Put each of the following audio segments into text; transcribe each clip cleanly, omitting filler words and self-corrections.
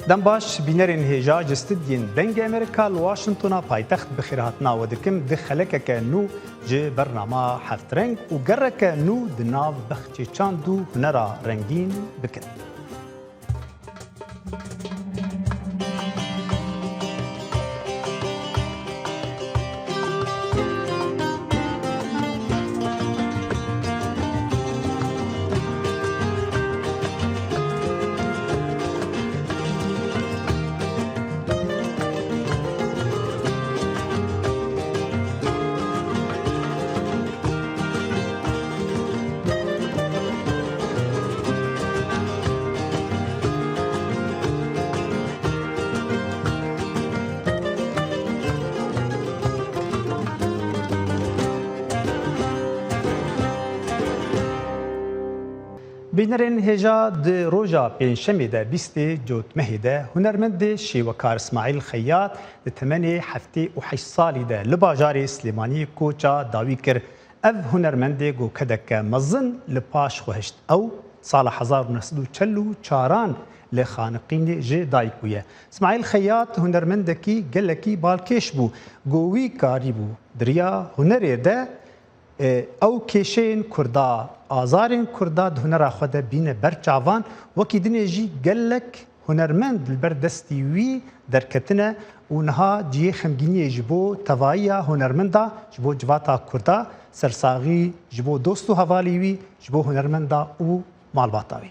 دم باش بینرین هجا جستدین دنگ امریکا لواشنطن پایتخت بخیراتنا و دکم دخلک که نو جه برنامه هفت رنگ و گرک نو دناو بخچه چاندو هنرا رنگین بکن. بینرین هجا د روژا پنجشنبه ده 20 جوتمه ده هنرمند شیوکار اسماعیل خیاط د تمنی هفته و 8 سالی ده لباجار سلیمانی کوچا داوی کر اف هنرمند گو کدک مزن لپاش خوهشت او سال 1944 لخانقین جه دایکویه. اسماعیل خیاط هنرمند کی گلکی بالکش بو گوی کاری بو دریا هنر ده او کشین کردا آزارین کردا هنر خود بین برچاوان وکی دنیجی گلک هنرمند البردستی وی در کتنه اونها جی خمگینی جبو توایی هنرمندا جبو جواتا کردا سرساغی جبو دوستو حوالی وی جبو هنرمندا او مالباتاوی.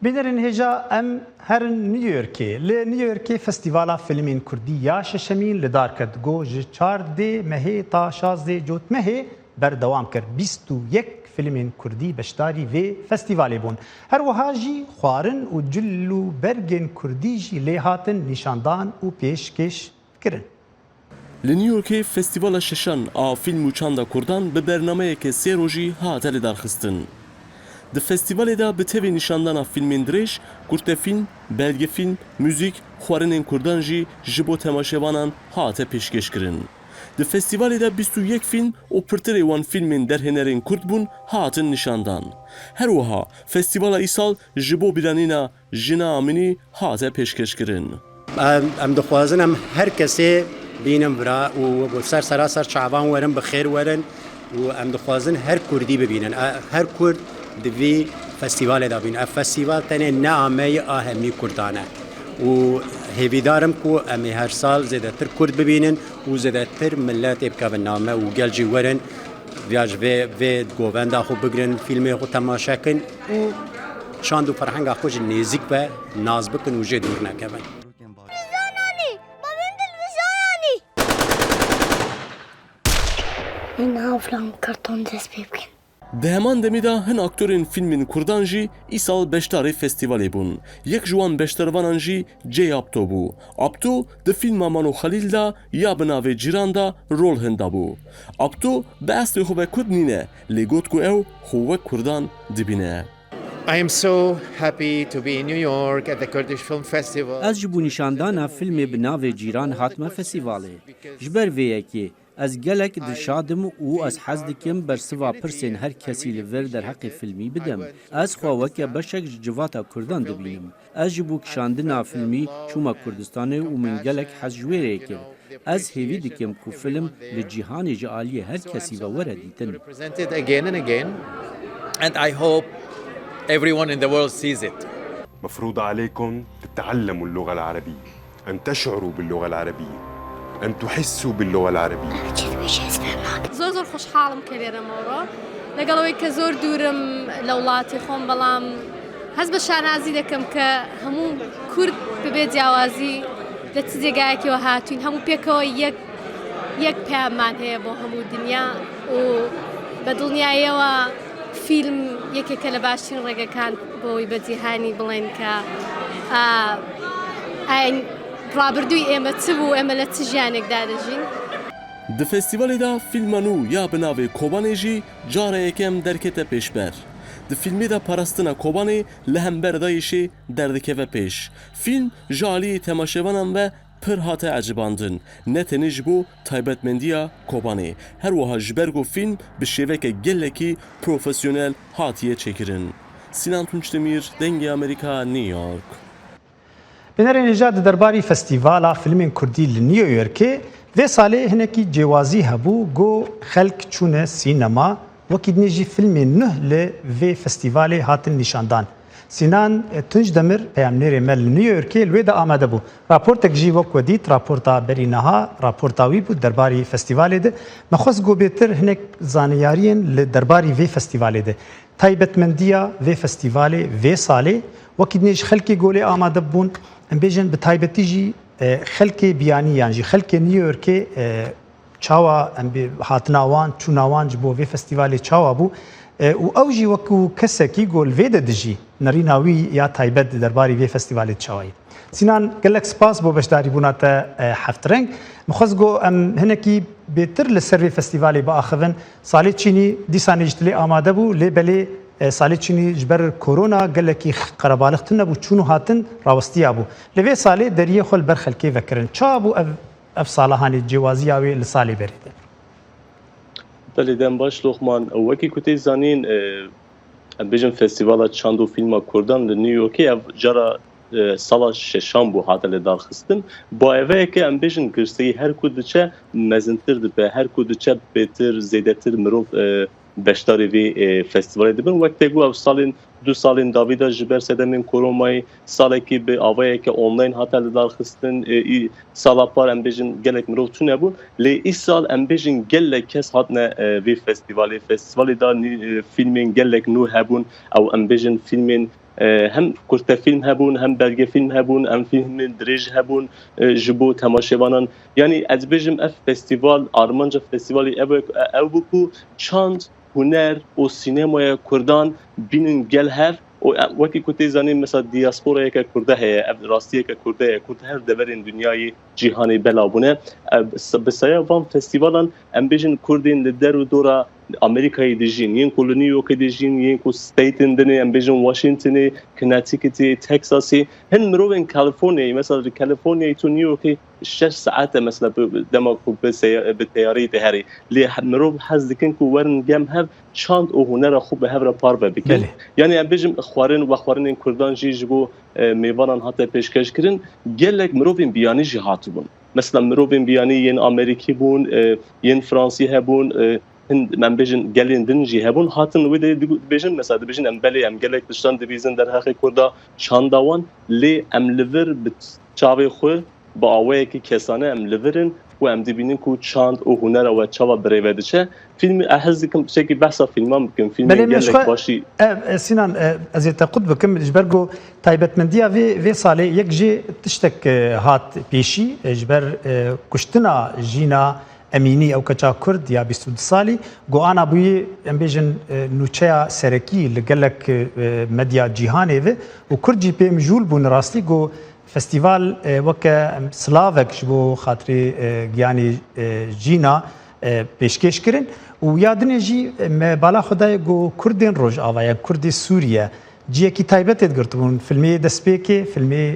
بینرین هجا ام هر نیویورکی نیویورکی فستیوالا فیلمین کردی یا ششمین لدار کرد گو ج 14 مه تا 16 جوتمه بردوام کرد 21 فیلمین کردی بشتاری و فستیوالی بون. هر وهاجی خوارن و جلو برگن کردی جی لیهاتن نشاندان و پیشکش کرن. لنیویورکی فستیوال ششان آ فیلم و چاندا کردان به برنامه که 3 روزی هاتل درخستن. د فستیوال دا به تیوی نشاندان فیلمین دریش، کرت فیلم، بلگ فیلم، موزیک، خوارن کردان جی جبو تماشاوانان هات پیشکش کرن. د فستیوال دا 21 فیلم و پرتری وان فیلمین در هنرین کرد بون هاتن نشاندان. هر وها فستیوال ایسال جبو بیرانینا جنا امنی هات پیشکش کرن. ام دخوازنم هر کسی بینم برا و سراسر شعبان ورن بخیر ورن و ام دخوازن هر کردی ببینن هر کرد دوی فستیوال دا بین فستیوال تنه نامه اهمی کردانه و هیویدارم کو امی هر سال زیاده تر کرد ببینن و زیاده تر ملت ابکا نامه و گلجی ورن ویاج و گوونده خو بگرن فیلم خو تماشا کن و شاندو فرهنگ خوش نزدیک و ناز بکن و جه دور نکن. این افلام کارتون دست ببین. ده همان دمیدا هن اکتورین فیلمین کردان جی ایسال بشتاری فستیوالی بون. یک جوان بشتروانان جی جی آبتو بو. آبتو ده فیلم مانو خلیل دا یا بناوی جیران دا رول هندا بو. آبتو به اصل خوبه کرد نینه لیگوت کو او خوبه کردان دبینه. I am so happy to be in New York at the Kurdish Film Festival. از جبو نشاندانا فیلم بناوی جیران هاتمه فستیواله. جبر ویکی از گلک دشادم و از حز دکم بر سوا پرسین هر کسی لور در حق فیلمی بدم. از خواهک بشک جواتا کردان دبینم. از جبو کشاندنا فیلمی چوما کردستانه و من گلک حز جویره کرد. از هیوی دکم کو فیلم لجیهان جعالی هر کسی و ورد دیتن. Presented again and again, and I hope everyone in the world sees it. مفروض عليكم تتعلموا اللغة العربية، أن تشعروا باللغة العربية، أن تحسوا باللغة العربية. زور خوش حالم كليرة مورا لقالوا که زور دورم لولاتي خون بلام هز بشان عزی دکم که همو کرد ببید جوازی لتزی گایکی و هاتوین همو پیکو یک پیامان هی با همو دنیا و به دنیای و فیلم یکی که لباشتین رگه کان بوی بدیهانی بلین که این رابردوی ایمه تبو ایمه لتجانک دادجین. د فستیوالی دا فیلمانو یا بناوی کوبانی جی جاره یکم درکت پیش بر. د فیلمی دا پرستنا کوبانی لهم بردایشی دردکه و پیش. فیلم جالی تماشاوانان و پر هات عجباندن. نتنیج بو تایبتمندیا کوبانی. هر وها جبرگو فیلم به شیوک گلکی بنرین نجات درباری فستیوالا فیلم کردی لنیویورکی و ساله هنکی جوازی هبو گو خلق چونه سینما وکی دنیجی فیلم نه ل فستیوالی هاتن نشاندان. سینان تنج دمر پیامنیر مل نیویورکی لویدا آمده بو. راپورتک جی وک ودیت راپورتا برینها راپورتاوی بود درباری فستیوالی ده. مخصوص گو بهتر هنک زانیارین ل درباری وی فستیوالی ده. تایبەتمەندیە وێ فستیڤالێ وێ ساڵێ وەکی نێژ خەلکی گۆلێ ئامادە بوون ئەم بێژن بە تایبەتیژی خەلکێ بیانی یانژی خەلکێ نیویۆرکێ چاوە ئەم هاتناوان چووناوان ji بۆ vê فستیڤالێ چاوا بوو و ئەوژی وەکو کەسێکی گۆل وێ دەدژی نەڕیناوی یا تایبەت دەرباری vê فستیڤالێ چاوایی سینان gelek spas بۆ بەشداری بووناتە هەفترەنگ مخواست گۆ ئەم هەنێکی بێتر لەسەر vê فستیڤالێ بەئاخەvin ساڵێ چینی دیسانێژ لێ ئامادە بوو لێ بەلێ ساڵی چینی ji ber کۆرۆنا gelekî qerebalixtin nebû çûn û hatin rawistiya bû li vê salê deriyê xwe li ber xelkê vekirin ça bû ev sala hanê cêwaziya wê li salê berê de Belê dem baş Loxman wekî ku tê zanîn em bêjin festîvala çand û fîlma Kurdan li New Yorkê ev cara sala şeşan bû hate lê darxistin bayeveyeke em bêjin girseyî her ku diçe mezintir dibe her ku diçe bêtir zêdetir mirov beşdarê vê festîvalê dibin wek tê got ev salên du salên davîda ji ber sedemên koronayê salekî bi avayeke online hate li darxistin sala par em bêjin gelek mirov tune bûn lê îsal em bêjin gelek kes hatine vê festîvalê festîvalê da fîlmên gelek nû hebûn ew em bêjin fîlmên hem kurtefilm hebûn hem belgefilm hebûn em fîlmên dirêj hebûn ji bo temaşevanan yanî ez bêjim ev festîval armanca festîvalê ew bû ku çand huner û sînemaya Kurdan bînin gel hev wekî ku tê zanîn mesela diasporayeke Kurda heye ev rastiyeke Kurda heye Kurd her deverên dunyayê cîhanê bela bûne bi saya van festîvalan em bêjin Kurdên li der û dora Amerikayê dijîn yên ku li New Yorkê dijîn yên ku statên dinê em bêjin Washingtonê Connecticutê Texasê hin mirovên Kaliforniyayê mesela li Kaliforniyayê tu New Yorkê 6 saate mesela dema ku bi teyarî te herî lê mirov hez dikin ku werin gem hev çand û hunera xwe bi hev re par ve bikin yanî em bêjim xwarin ve xwarinên Kurdan jî ji bo mêvanan hate pêşkeş kirin gelek mirovên biyanî jî hatibûn mesela mirovên biyanî yên Amerîkî bûn yên Fransî hebûn em bêjin gelên din jî hebûn hatin wê de dibêjin mesela dibêjin em belê em gelek tiştan dibîzin derhexê Kurda çanda wan lê em li vir bi çavê xwe bi awayekî kesane em li virin û em dibînin ku çand û hunera we çawa birêve diçe fîlmê hez dikim tiştekî behsa fîlman bikim fîlmên gelek başî Sinan ez ê te qut bikim ji ber got taybetmendiya vê salê yek jê tiştek hat pêşî ji ber kuştina jîna Emînî ew keça Kurd ya 22 salî goana bûyê em bêjin nûçeya serekî li gelek medya cîhanê ve û Kurd jî pê mijûl bûn rastî got festîval weke Slavek ji bo xatirê giyanê jîna pêşkêş kirin û ya dinê jî me bala xwedayê got Kurdên Rojava ya Kurdê Sûriye ciyekî taybet ê girtibûn filmê destpêkê filmê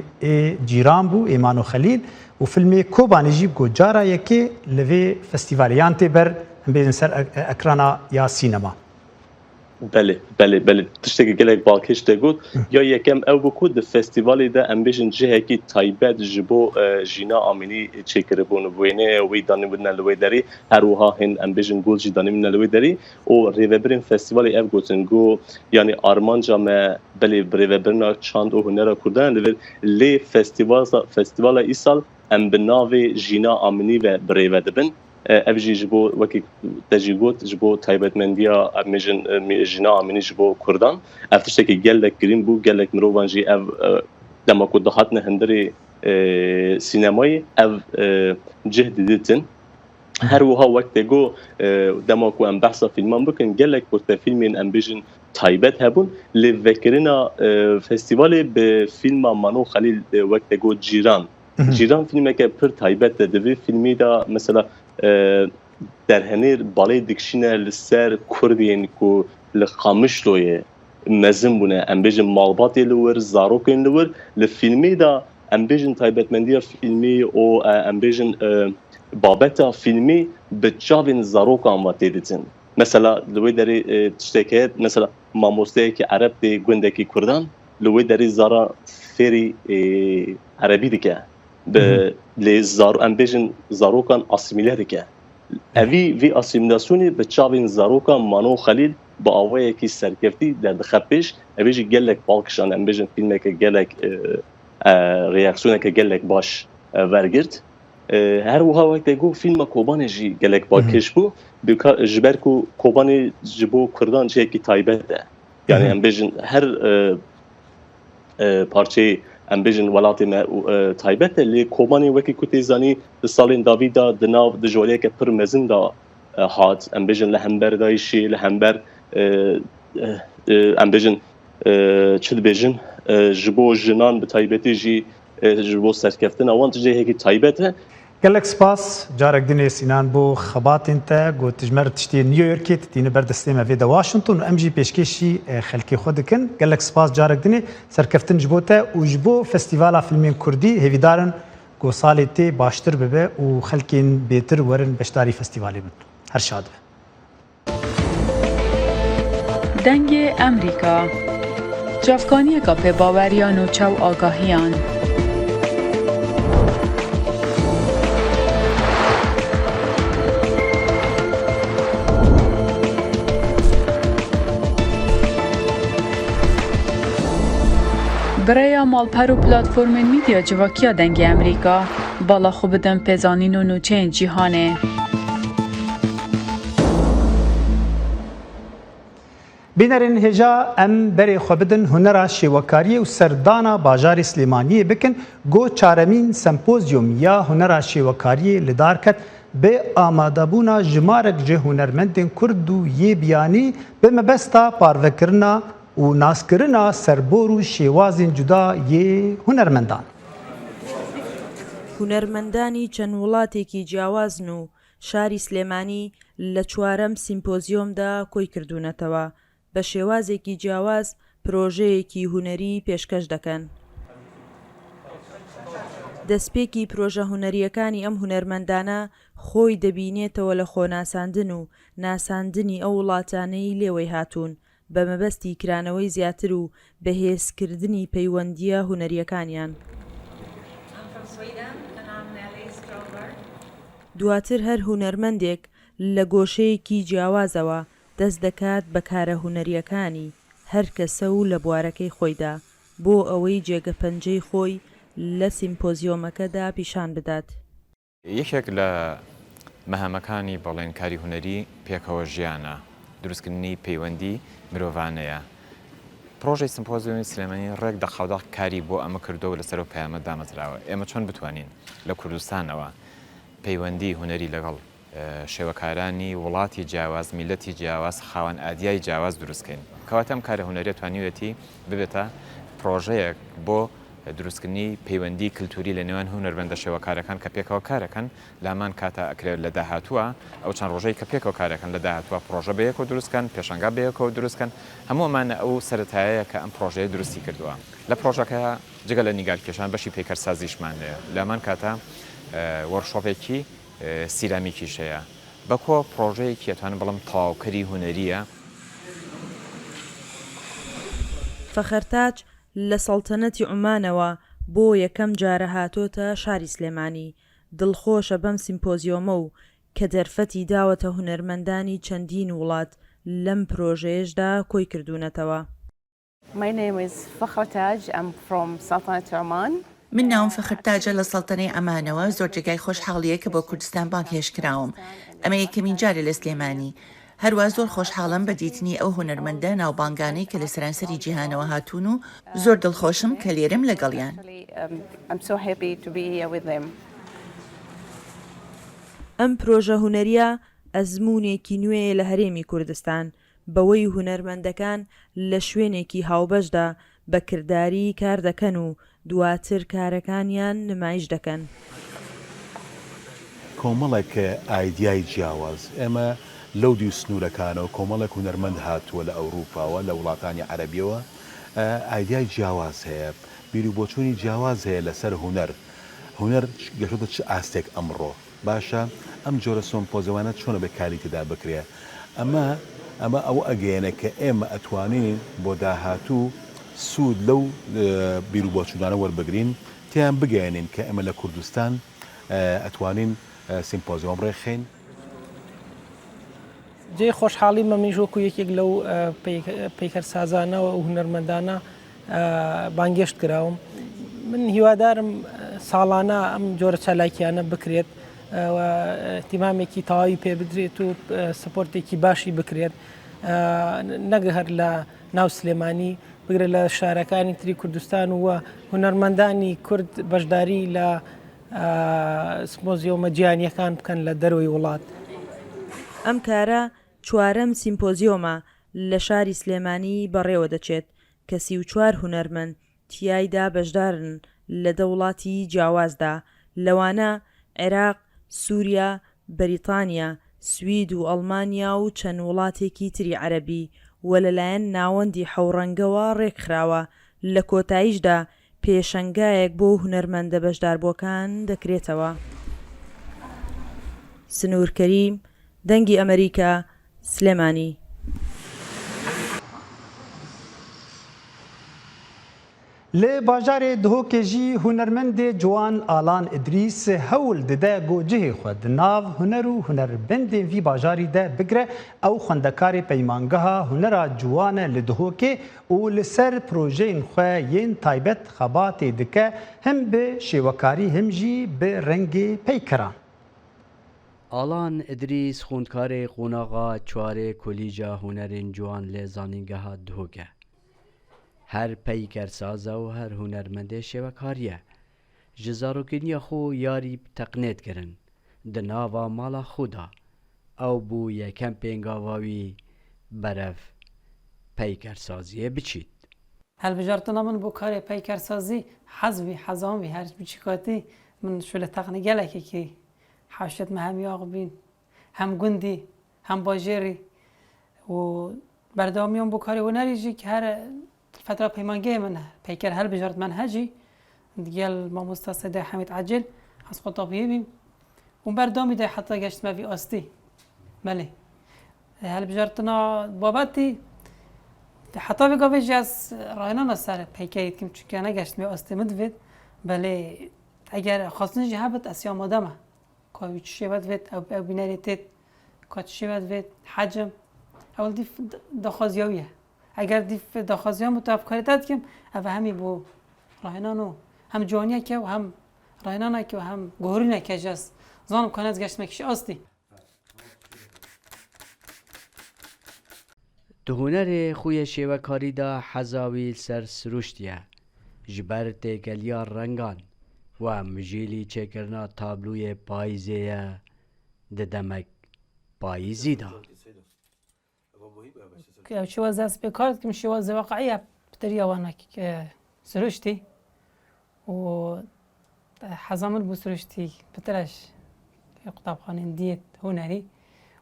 cîran bû Êman û Xelîl û filmê Kobanî jî got cara yekê li vê festîvalê yan tê ber em bêjin ser ekrana ya sînema Belê tiştekî gelek balkêş te got ya yekem ew bû ku di festîvalê de em bêjin cihekî taybet ji bo jîna Amînî çêkiribûn wênê wî danîbûne li wê derê her wiha hin em bêjin gul jî danîbûne li wê derê û rêvebirên festîvalê ev gotin got yanî armanca me belê rêvebirina çand û hunera Kurdan li vir lê festîvala îsal em bi navê jîna Amînî ve birêve dibin ev jî ji bo wekî te jî got ji bo taybetmendiya em bêjin jîna Amînî ji bo Kurdan ev tiştekî gelek girîn bû gelek mirovan jî ev dema ku dihatine hindirê sînemayê ev cih didîtin her wiha wek te got dema ku em behsa fîlman bikin gelek kurtefîlmên em bêjin taybet hebûn lê vekirina festîvalê bi fîlma Mano Xelîl wek te got cîran cîran fîlmeke pir taybet de divê filmê da mesela derhenêr balê dikişîne li ser Kurdên ku li Qamişloyê mezin bûne em bêjin malbatê li wir zarokên li wir li filmê da em bêjin taybetmendiya filmê û em bêjin babeta filmê bi çavên zarokan ve tê ditin mesela li wê derê tiştek heye mesela mamosteyekî Ereb tê gundekî Kurdan لوی دری زارا فری عربی دیگه به لزار امبیجن زاروکان اسیمیله دیگه اوی اسیمیلاسیونی به چاوین زاروکان مانو خلیل با آوایی که سرکفتی در دخپش اویجی گلک بالکشان امبیجن فیلمه که گلک ریاکسیونه که گلک باش ورگرد هر وها وقت گو فیلم کوبانی جی گلک بالکش بو جبر کو کوبانی جبو کردان چه کی تایبت ده یعنی امبیجن هر پارچه امبیجن ولاتی ما تایبت لی کوبانی وکی کتیزانی سالین داویدا دناو دجولیه که پر مزن دا هات امبیجن لهمبر دایشی لهمبر امبیجن چه بیجن جبو جنان به تایبتی جی جبو سرکفتن اوان تجه هیکی تایبته گلک سپاس جارك دنيا سینان بو خبات انت قو تجمر تشتي نيويورك تتيني بردستيما فيدا واشنطن وام جي بيشكيشي خلكي خودكن گلک سپاس جارك دنيا سركفتن جبوتا وجبو فستيفالا فيلمين كردي هيفي دارن قو صالي تي باشتر ببه وخلكين بيتر ورن بشتاري فستيفالي من هر شاد دنگ امریکا جافکانی کا په باوریان و چو آگاهیان برای مالپر و پلاتفورم میدیا جواکیا دنگ امریکا بالا خوب دن پزانین و نوچین جیهانه بینرین هجا ام بری خوبدن هنرا شیوکاری و سردانا باجار سلیمانی بکن گو چارمین سمپوزیوم یا هنرا شیوکاری لدار کت به آمادابونا جمارک جه هنرمندین کردو یه بیانی به مبستا پاروکرنا و ناسکرنا سربور و شێوازین جودا یێ هونەرمەندان. هونەرمەندانی چەند وڵاتێکی جیاوازن و شاری سلێمانی لە چوارەم سیمپۆزیۆمدا کۆی کردوونەتەوە بە شێوازێکی جیاواز پرۆژەیەکی هونەری پێشکەش دەکەن. دەستپێکی پرۆژە هونەریەکانی ئەم هونەرمەندانە خۆی دەبینێتەوە لە خۆناساندن و ناساندنی ئەو وڵاتانەی لێوەی هاتوون بە مەبەستی کرانەوەی زیاتر و بەهێزکردنی پەیوەندیە هونەریەکانیان. دواتر هەر هونەرمەندێک لە گۆشەیەکی جیاوازەوە دەست دەکات بە کارە هونەریەکانی هەر کەسە و لە بوارەکەی خۆیدا بۆ ئەوەی جێگەپەنجەی خۆی لە سیمپۆزیۆمەکەدا پیشان بدات. یەکێک لە مەهامەکانی بەڵێن کاری هونەری پێکەوە ژیانە دروستکردنی پەیوەندی مرۆڤانەیە. پرۆژەی سیمپۆزیۆمی سلێمانی ڕێک دەخەڵدا کاری بۆ ئەمە کردەوە لەسەر و پەیامە دامەزراوە. ئێمە چۆن بتوانین لە کوردستانەوە پەیوەندی هونەری لەگەڵ شێوەکارانی وڵاتی جیاواز میلەتی جیاواز خاوەن ئادیای جیاواز دروستکەین. کەواتە ئەم کارە هونەریە توانیوێتی ببێتە پرۆژەیەک بۆ دروستکردنی پەیوەندی کللتوری لە نێوان هونەرمەندە شێوەکارەکان کە پێکەوە کارەکەن لامان کاتە ئەکرێت لە داهاتووە ئەو چەند ڕۆژەی کە پێکەوە کارەکەن لە داهاتووە پرۆژە بەیەکەوە دروستکەن پێشەنگا بەیەکەوە دروستکەن هەمووەمانە ئەو سەرەتایەیە کە ئەم پرۆژەیە دروستی کردووە. لە پرۆژەکە جگە لە نیگارکێشان بەشی پێکەرسازیشمانەیە لامان کاتە وەرشۆپێکی سیرامیکیشەیە بەکۆ پرۆژەیەکی ئەتوانم بڵم تەواوکەری هونەریە. فەخەرتاج لە سەڵتەنەتی عومانەوە بۆ یەکەم جارە هاتۆتە شاری سلێمانی دڵخۆشە بەم سیمپۆزیۆمە و کە دەرفەتی داوەتە هونەرمەندانی چەندین وڵات لەم پرۆژەیەشدا کۆی کردوونەتەوە. من ناوم فەخرتاجە لە سەڵتەنەی ئەمانەوە زۆر جێگای خۆشحاڵیە کە بۆ کوردستان بانگ هێشکراوم. ئەمە یەکەمین جارە لە سلێمانی. هەروە زۆر خۆشحاڵم بە دیتنی ئەو هونەرمەندە ناوبانگانەی کە لە سەرانسەری جیهانەوە هاتوون و زۆر دڵخۆشم کە لێرم لەگەڵیان. ئەم پرۆژە هونەریە ئەزموونێکی نوێیە لە هەرێمی کوردستان بەوەی هونەرمەندەکان لە شوێنێکی هاوبەشدا بەکردداری کار دەکەن و دواتر کارەکانیان نمایش دەکەن. کۆمەڵێک ئایدیای جیاواز ئێمە لەو دوو سنوورەکانەوە کۆمەڵێک هونەرمەند هاتووە لە ئەوروپاوە لە وڵاتانی عەرەبیەوە ئایدیای جیاواز هەیە بیر و بۆچوونی جیاواز هەیە لەسەر هونەر گەشتە چ ئاستێک ئەمڕۆ باشە ئەم جۆرە سۆمپۆزەوانە چۆنە بە کاری تێدا بکرێ ئەمە ئەو ئەگەیەنە کە ئێمە ئەتوانین بۆ داهاتوو سوود لەو بیرروبۆچوودانە وەربگرین تیان بگەێنین کە ئەمە لە کوردستان ئەتوانین سیمپۆزیۆم ڕێخین. جێ خۆشحاڵی مەمیژۆکو یەکێک لەو پەیکەرسازانەوە و هونەرمەندانە بانگێشت کراوم. من هیوادارم ساڵانە ئەم جۆرە چالاکیانە بکرێت و احتیمامێکی تەواوی پێ بدرێت و سپۆرتێکی باشی بکرێت نەگەهر لە ناو سلێمانی بگرێت لە شارەکانی تری کوردستان و هونەرمەندانی کورد بەشداری لە سمپۆزیۆمە جیهانیەکان بکەن لە دەروی وڵات. ئەم کارە چوارەم سیمپۆزیۆمە لە شاری سلێمانی بەڕێوە دەچێت کە 34 هونەرمەند تیایدا بەشدارن لە دەوڵاتی جیاوازدا لەوانە عێراق، سووریا، بەریتانیا، سوید و ئەڵمانیا و چەند وڵاتێکی تری عەرەبی وە لەلایەن ناوەندی حەوڕەنگەوە ڕێکخراوە. لە کۆتاییشدا پێشەنگایەک بۆ هونەرمەندە بەشداربووەکان دەکرێتەوە. سنوور کەریم، دەنگی ئەمریکا، سلێمانی. لە باژارێ دهۆکێ jî hunermendê ciwan Alan İdrîs hewl dide gocihê xwe di nav huner û hunerbendên vî bajarî de bigire ew xwendekarê peymangeha hunera ciwan e li dihokê û li ser projeyên xwe yên taybet xebatê dike him bi şêwekarî him jî bi rengê peykeran. Alan İdrîs xwendkarê qonaxa çwarê Kolîja Hunerên Ciwan lê zanîngeha Dihok e. Her peykersaza û her hunermendê şêwekariye ji zarokiniya xwe yarî teqnêt kirin di nava mala xwe da ew bû yekem pêngava wî berev peykersaziyê biçît. Helbijartina min bo karê peykersazî hez wî hezan wî her biçî katî min şöyle teqnî gelekekî hewşet me hem yaq bîn hem gundî hem bajêrî û berdewamiyan bo karê hunerî jî ki her فترة پیمانگی من پیکر هل بجارت منهجی دیگه ماموستا سده حمید عجل از خود طبیعی بیم اون بردامی ده حتی گشت ما وی آستی بله هل بجارتنا بابتی حتی بگا بیجی از راینا سر پیکریت کم چون که نگشت می آستی مدوید بله اگر خواستنی جه هبت اسیام آدمه که چی بد وید او بینریتید که چی بد وید حجم اول دی دخوازیاویه اگر دیف داخوازیان بو تافکاری داد کم او همی بو راهنانو هم جوانیه که و هم راهنانه که و هم گهورینه که جاست زانم کنه از گشت مکشی آستی دهونر خوی شیوکاری دا حزاوی سر سروشتیه جبر تیکلیا رنگان و مجیلی چکرنا تابلوی پاییزیه دمک پاییزی دا شواز دست بکارد که شواز واقعیه بتری وانا که سروشتی و حزامل بو سروشتی بترش قطابخانه دیت هنری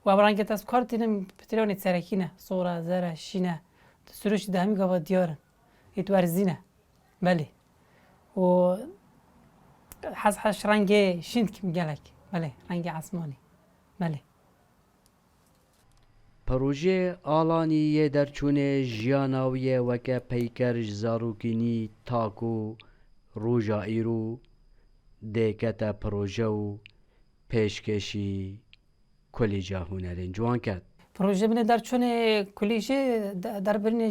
و برانگه دست بکاردیم بتریونی سرکینه صوره زره شینه سروشتی دهمی گاوا دیارن اتورزینه بله و حش رنگ شیند که میگلک بله رنگ عثمانی بله پروژه آلانی درچونه ژیاناویه وکه پیکر زاروکینی تاکو روژا ایرو دیکت پروژه و پیشکشی کلیجا هنرین جوان کرد. پروژه بینه درچونه کلیجه در برین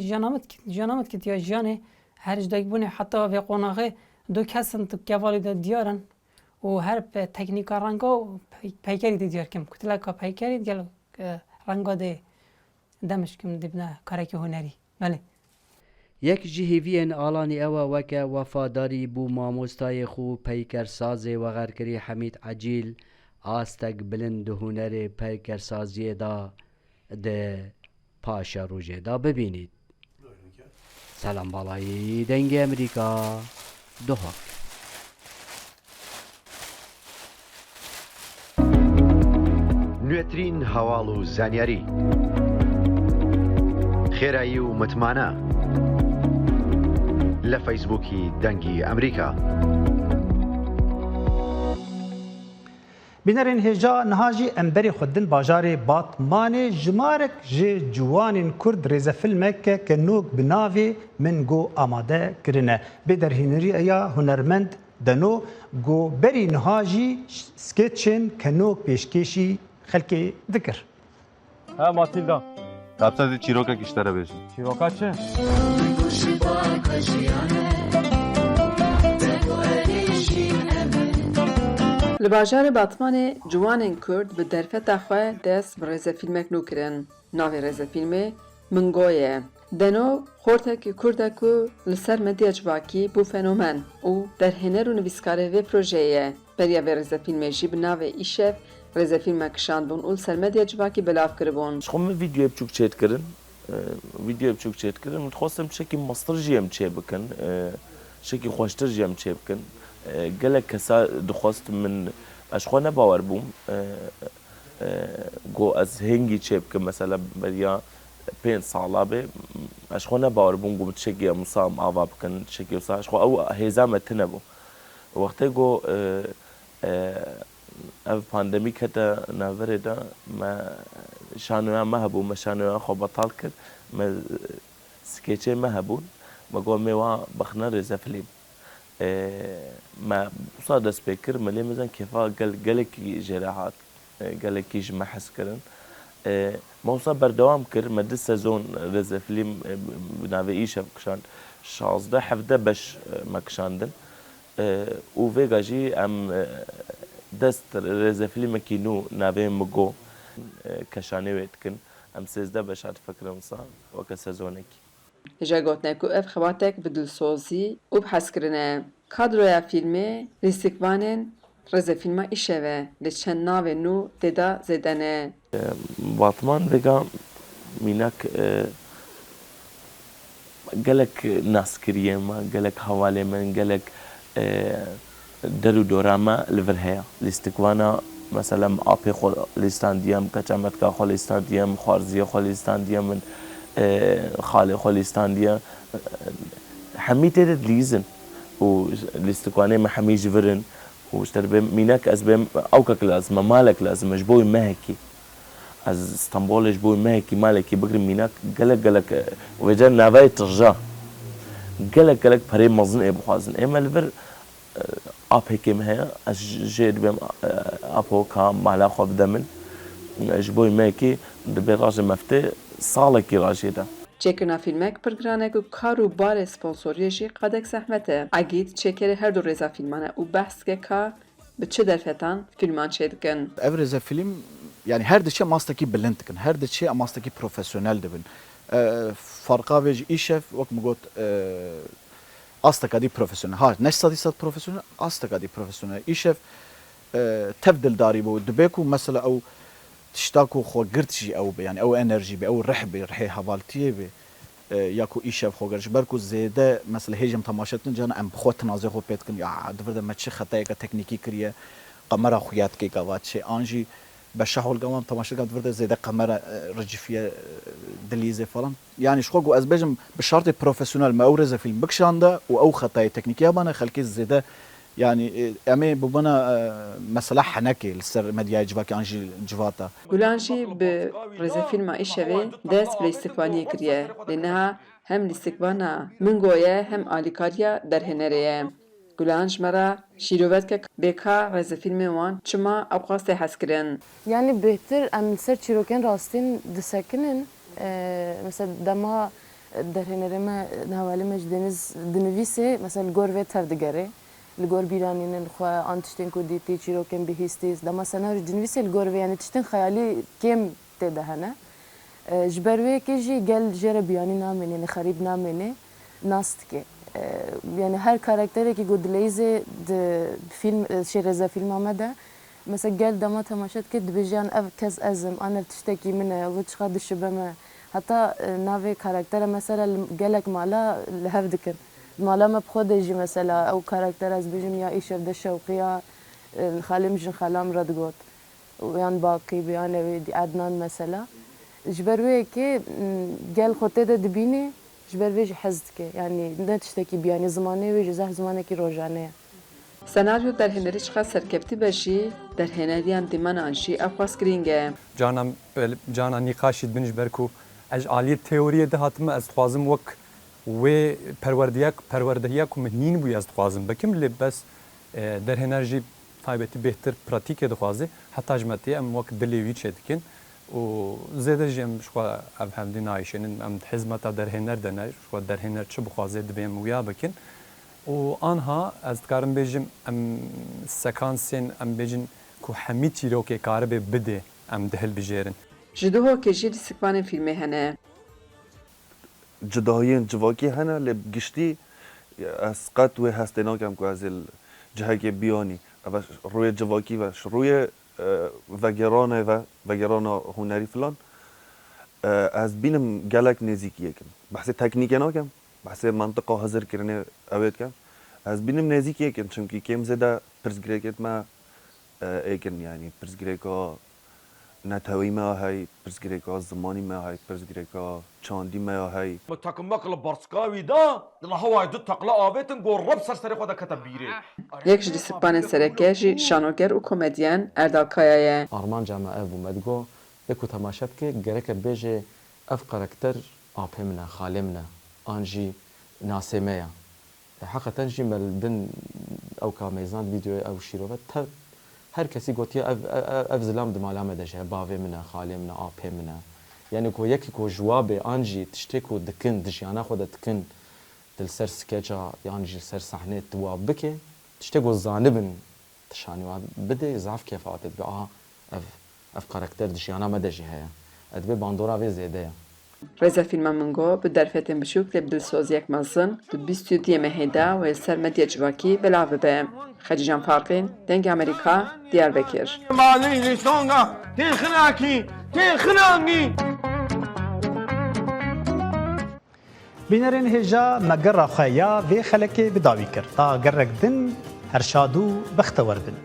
جیانامت که یا جیانه هر جدایی بونه حتی و قناغه دو کسن تو کوالی دا دیارن و هر تکنیکا رنگا پیکری دیار کم کتلا که پیکری دیگل رنگا ده دمش کم دبنا کارکی هنری بله یک جهویین آلانی اوا وکه وفاداری بو ماموستای خو پیکر سازه و غرکری حمید عجیل آستک بلند هنر پیکر سازی دا ده پاشا روژه دا ببینید. سلام بالایی دنگ امریکا دهوک. نوێترین هەواڵ و زانیاری خێرایی و متمانە لە فەیسبووکی دەنگی ئەمریکا. بینرین هجا نهاجی امبری خودن باجار باتمان جمارک جی جوان کرد رز فیلمک که نوک بناوی من گو آماده کرنه به در هنری ایا هنرمند دنو گو بری نهاجی سکتشن که نوک پیشکشی خلکی ذکر. ها ماتیلدا رابطه چیروکا کشتره بشه چیروکا چه؟ Li bajarê Batmanê ciwanên Kurd bi derfeta xwe dest bi rêzefîlmek nû kirin. Navê rêzefîlmê Mingo ye. Deno xortekî Kurd e ku li ser medya civakî bû fenomen û derhêner û nivîskarê vê projeyê ye. Beriya vê rêzefîlmê jî bi navê îşev rêzefîlmek kişandbûn û li ser medya civakî belav kiribûn. Ji xwe min vîdyoyê biçûk çêtkirin. Vîdyoyê biçûk çêtkirin. Dixwastim tiştekî mastır jî em çê bikin. Tiştekî xweştir jî em çê bikin. Gelek kesa dixwastim min ez xwe nebawer bûm got ez hêngî çê bikim mesela beriya 5 sala bê ez xwe nebawer bûm got tiştekî em wisa em ava bikin tiştekî wisa ez xwe ew hêza me tune bû wextê got ev pandemî kete navberê de me şanoyan me hebû me şanoyan xwe betal kir me skêçê me hebûn me got me wa bixne rêzefîlm ما وصل دست بكر ملي مثلا كيف قالك جراحات قالك يجي ما حس كرن ما وصل بردوام كر مد السيزون رز فيلم بنافي ايشف كشان شازده حفده باش ما كشاندن وفيجا جي ام دست رز فيلم كينو نافي مجو كشاني ويتكن ام سيزده باش اتفكر مصا وكسيزونك Hêja gotinê ku ev xebatek bi dilsozî û bi hezkirinê. Kadroya fîlmê lîstikvanên rêzefîlma îşev e li çend navên nû têda zêdenê. Batman vêga mînak gelek naskiriyê me, gelek hevalê min, gelek der û dora me li vir heye. Lîstikvana mesela apê xwe lîstandiye min, keçemetka xwe lîstandiye min, xwarziya xwe lîstandiye min, خالي خوليستانديا حميت ليزن والاستقوانية ما حمي جبرن واشتري ميناك أزبم أوكك لازم مالك لازم جبوي مهكي از اسطنبول جبوي مهكي مالكي بقري ميناك قالك وجان نافاي ترجع قالك بري مزن ابو خازن اما الفر اب هيك مها جيد بهم ابو كام مالا خو بدمن جبوي مهكي دبي راجل مفتي ساڵێکی ڕاژێدا. Çêkirina fîlmek pir giran e ku kar û barê sponsoriyê jî qedek zehmet e. Egîd çêkerê her du rêza fîlman e û behske ka bi çi derfetan fîlman çê dikin. Ev rêza fîlm yani her diçe mastekî bilind dikin. Her diçe mastekî profesyonel dibin. Farqa vê jî îşev wek min got astekadî profesyonel. Ha neş sadî sad profesyonel astekadî profesyonel. İşev tev dildarî bû dibe ku mesela ew تشتاكو خو قرتشي او يعني او انرجي او رحبه رحي حوالتيه بي ياكو ايشاف خو قرش بركو زيده مثلا هيجم تماشتن جانا ام خو تنازي خو بيتكن يا دفر ما تشي خطايا تكنيكي كريه قمره خويات كي قواتشي انجي بشحول قوام تماشت قد فرده زيده قمره رجفيه دليزه فلان يعني شخو ازبجم بشرط بروفيسيونال ما اورز فيلم بكشاندا او خطايا تكنيكيه بنا خلكي زيده يعني امي ببنا مثلا حنكي لسر مديا جواكي انجي جواتا Gulanjî bi rêzefîlma îşevê dest bi lîstikvaniyê kiriye. Lêniha hem lîstikvana Mingo ye hem alîkariya derhênerê ye. Gulanj me ra şîrovetkek bêka rêzefîlmên wan çima ew xwastê hez kirin. Yani bêhtir em ser çîrokên rastîn disekinin mesela dema derhênerê me hevalê me ji deniz dinivîsê mesela gor vê tev digerê. لگور بیرانین خو آنتشتن کودیتی چیروکن بهیستیز دما سنار جنویس لگور و یعنی تشتن خیالی کم تدهنه جبروی که جی گل جر بیانی نامینه نخریب نامینه ناست که یعنی هر کاراکتری که گودلیزه د فیلم شرزه فیلم آمده مثلا گل دما تماشات که دبیجان اف کز ازم آن تشتکی منه و چقدر شبمه حتی ناوی کاراکتر مثلا گلک مالا لهف دکن مالا ما بخودجی مثلا او کاراکتر از بیجم یا ایشف ده شوقیا خالم جن خالم رد گوت و یان باقی بیان عدنان مثلا جبروی که گل خودت ده دبینه جبروی حزد که یعنی نه تشتکی بیانی زمانه و جزه زمانه کی روزانه سناریو درهنری چقدر سرکفتی بشی درهنری هم دیمان آنشی افواس گرینگه جانا نقاشید بنج برکو اج عالی تئوری ده هاتم از خوازم وک و پروردهیک مهنین بوی از خوازم بکم لی بس درهنرجی تایبتی بهتر پراتیک دخوازه حتی جمعتی ام وک دلیوی چه دکن و زیده جیم شوا افهمدی نایشین ام حزمتا درهنر دنه شوا درهنر چه بخوازه دبیم ویا بکن و آنها از کارم بیجم ام سکانسین ام بیجن کو همی تیرو که کار بده ام دهل بجیرن جدوه که جیل سکوان فیلمه هنه جداهین جواکی هنه لب گشتی از قط و هستنا کم که از جهه که بیانی و روی جواکی و روی وگران هنری فلان از بینم گلک نزیکیه کم بحث تکنیک ناکم بحث منطقه حاضر کرنه اوید کم از بینم نزیکیه کم چونکی کم زده پرسگریکت ما ایکن یعنی پرسگریکا نتوی ما هی پرسگریکا زمانی ما هی پرسگریکا چاندی ما هی متاكم مقل برسكاوي دا الله هو يدو تقلا آبتن قرب سرسري خدا كتب بيري یک جدی سکوان سرکه جی شانوگر و کمدین اردال کایایه آرمان جامعه بومدگو بکو تماشب که گرک بیجه اف قرکتر آبه منه خاله منه آنجی ناسمه حقیقتا جی ملبن او کامیزان ویدیو او شیروه هر کسی گوتی اف ظلام دمالامه دشه باوه منه خاله منه آبه منه یعنی کو یکی کو جواب آنجی تشتی کو دکن دشیانه خود دکن دل سر سکیچا یانجی سر صحنه تواب بکه تشتی کو زانبن تشانی و بده ضعف کیف عاتد بقى اف کاراکتر دشیانه مدجی هیا ادبه باندورا وی زیده رضا فیلم منگو به درفتن بشوک لب دلسوزیک مزن دو 20 مهدا و سر مدیا جواکی بلاوه به خدیجان فارقین دنگ امریکا دیاربکر مالي لسونغا تخناكي تخناكي بینرین هجا مگر خیا و خلک بداوی کرد تا گرک دن هرشادو بختور بن